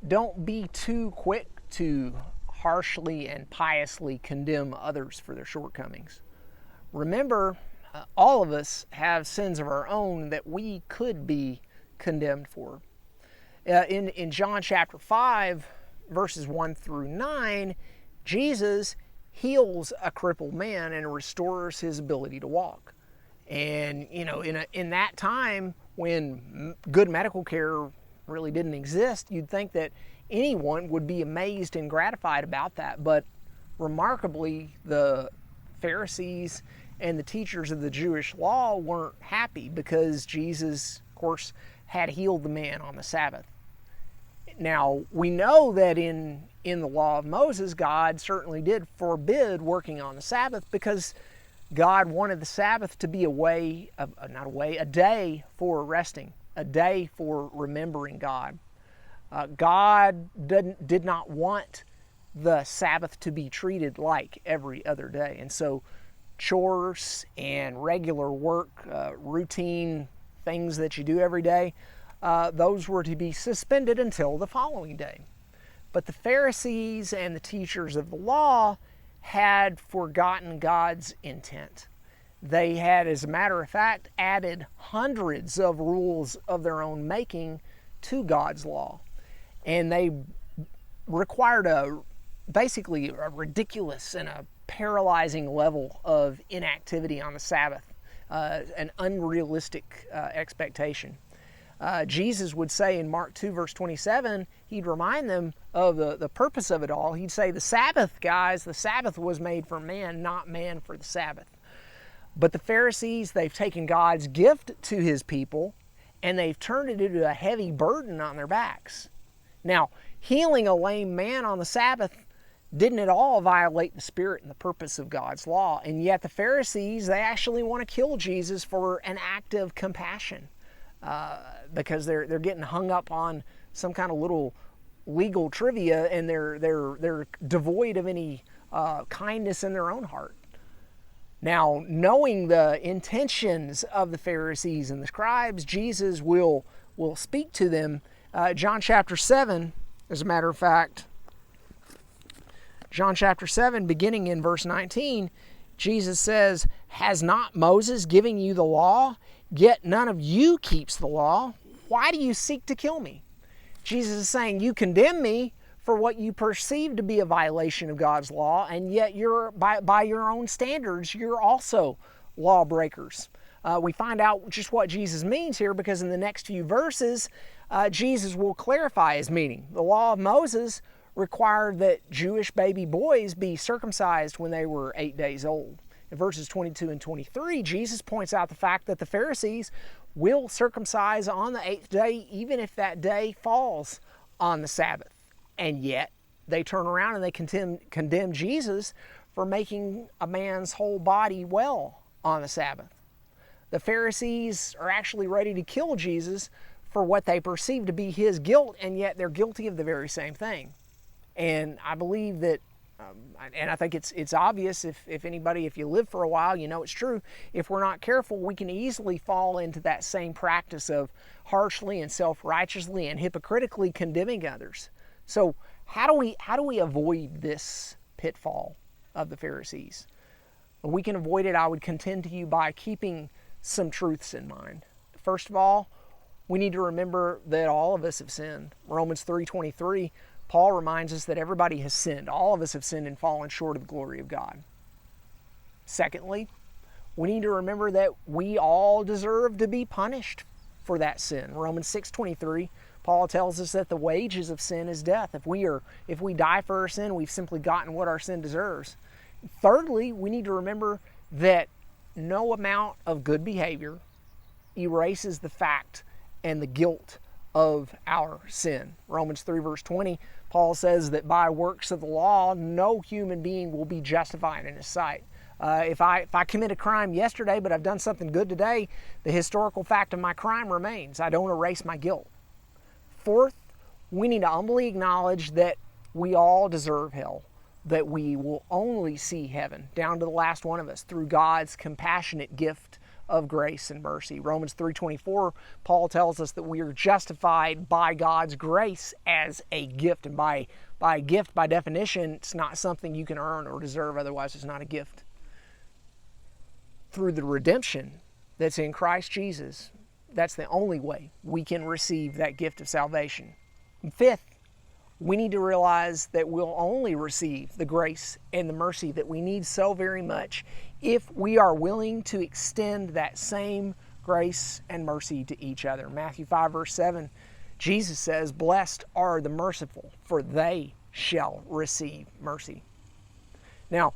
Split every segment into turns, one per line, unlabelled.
don't be too quick to harshly and piously condemn others for their shortcomings. Remember, all of us have sins of our own that we could be condemned for. In John chapter 5, verses 1 through 9, Jesus heals a crippled man and restores his ability to walk. And, in that time when good medical care really didn't exist, you'd think that anyone would be amazed and gratified about that. But remarkably, the Pharisees and the teachers of the Jewish law weren't happy because Jesus, of course, had healed the man on the Sabbath. Now, we know that in the law of Moses, God certainly did forbid working on the Sabbath because God wanted the Sabbath to be a day for resting, a day for remembering God. God did not want the Sabbath to be treated like every other day. And so chores and regular work, routine things that you do every day, those were to be suspended until the following day. But the Pharisees and the teachers of the law had forgotten God's intent. They had, as a matter of fact, added hundreds of rules of their own making to God's law. And they required basically a ridiculous and a paralyzing level of inactivity on the Sabbath, an unrealistic expectation. Jesus would say in Mark 2, verse 27, he'd remind them of the purpose of it all. He'd say, the Sabbath, guys, the Sabbath was made for man, not man for the Sabbath. But the Pharisees, they've taken God's gift to his people, and they've turned it into a heavy burden on their backs. Now, healing a lame man on the Sabbath didn't at all violate the spirit and the purpose of God's law. And yet the Pharisees, they actually want to kill Jesus for an act of compassion. Because they're getting hung up on some kind of little legal trivia, and they're devoid of any kindness in their own heart. Now, knowing the intentions of the Pharisees and the scribes, Jesus will speak to them. John chapter 7, as a matter of fact, John chapter 7, beginning in verse 19, Jesus says, "Has not Moses given you the law? Yet none of you keeps the law. Why do you seek to kill me?" Jesus is saying, you condemn me for what you perceive to be a violation of God's law, and yet you're by your own standards, you're also lawbreakers. We find out just what Jesus means here because in the next few verses, Jesus will clarify his meaning. The law of Moses required that Jewish baby boys be circumcised when they were 8 days old. In verses 22 and 23, Jesus points out the fact that the Pharisees will circumcise on the 8th day, even if that day falls on the Sabbath. And yet, they turn around and they condemn Jesus for making a man's whole body well on the Sabbath. The Pharisees are actually ready to kill Jesus for what they perceive to be his guilt, and yet they're guilty of the very same thing. And I believe that and I think it's obvious if you live for a while, you know it's true. If we're not careful, we can easily fall into that same practice of harshly and self-righteously and hypocritically condemning others. So how do we avoid this pitfall of the Pharisees? We can avoid it, I would contend to you, by keeping some truths in mind. First of all, we need to remember that all of us have sinned. Romans 3:23, Paul reminds us that everybody has sinned. All of us have sinned and fallen short of the glory of God. Secondly, we need to remember that we all deserve to be punished for that sin. Romans 6:23, Paul tells us that the wages of sin is death. If we die for our sin, we've simply gotten what our sin deserves. Thirdly, we need to remember that no amount of good behavior erases the fact and the guilt of our sin. Romans 3 verse 20, Paul says that by works of the law, no human being will be justified in his sight. If I commit a crime yesterday, but I've done something good today, the historical fact of my crime remains. I don't erase my guilt. Fourth, we need to humbly acknowledge that we all deserve hell, that we will only see heaven, down to the last one of us, through God's compassionate gift of grace and mercy. Romans 3:24, Paul tells us that we are justified by God's grace as a gift. And by a gift, by definition, it's not something you can earn or deserve, otherwise it's not a gift. Through the redemption that's in Christ Jesus, that's the only way we can receive that gift of salvation. And fifth, we need to realize that we'll only receive the grace and the mercy that we need so very much if we are willing to extend that same grace and mercy to each other. Matthew 5 verse 7, Jesus says, "Blessed are the merciful, for they shall receive mercy." Now,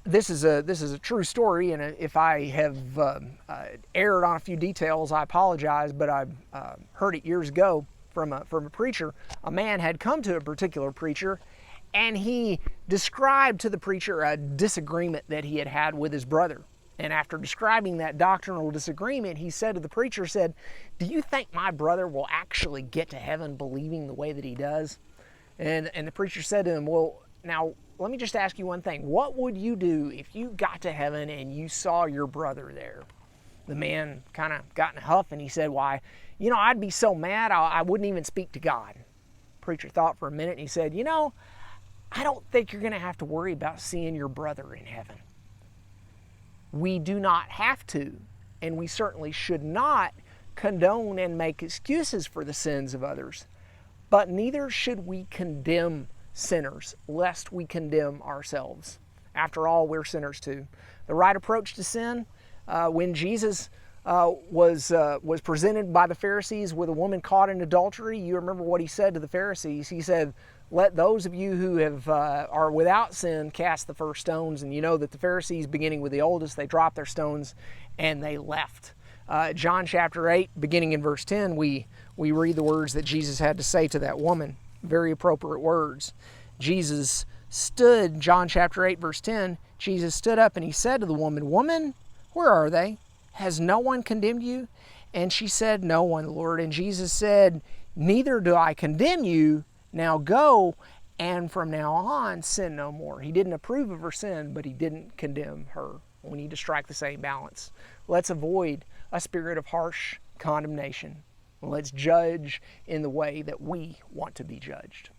this is a true story, and if I have erred on a few details, I apologize, but I heard it years ago from a preacher. A man had come to a particular preacher, and he described to the preacher a disagreement that he had had with his brother. And after describing that doctrinal disagreement, he said to the preacher, "Do you think my brother will actually get to heaven believing the way that he does?" And the preacher said to him, "Well, now let me just ask you one thing. What would you do if you got to heaven and you saw your brother there?" The man kind of got in a huff, and he said, "Why, I'd be so mad I wouldn't even speak to God." The preacher thought for a minute, and he said, "I don't think you're going to have to worry about seeing your brother in heaven. We do not have to, and we certainly should not condone and make excuses for the sins of others, but neither should we condemn sinners, lest we condemn ourselves. After all, we're sinners too." The right approach to sin, when Jesus was presented by the Pharisees with a woman caught in adultery, you remember what he said to the Pharisees. He said, "Let those of you who are without sin cast the first stones." And you know that the Pharisees, beginning with the oldest, they dropped their stones and they left. John chapter 8, beginning in verse 10, we read the words that Jesus had to say to that woman. Very appropriate words. Jesus stood, John chapter 8, verse 10, Jesus stood up and he said to the woman, "Woman, where are they? Has no one condemned you?" And she said, "No one, Lord." And Jesus said, "Neither do I condemn you. Now go, and from now on sin no more." He didn't approve of her sin, but he didn't condemn her. We need to strike the same balance. Let's avoid a spirit of harsh condemnation. Let's judge in the way that we want to be judged.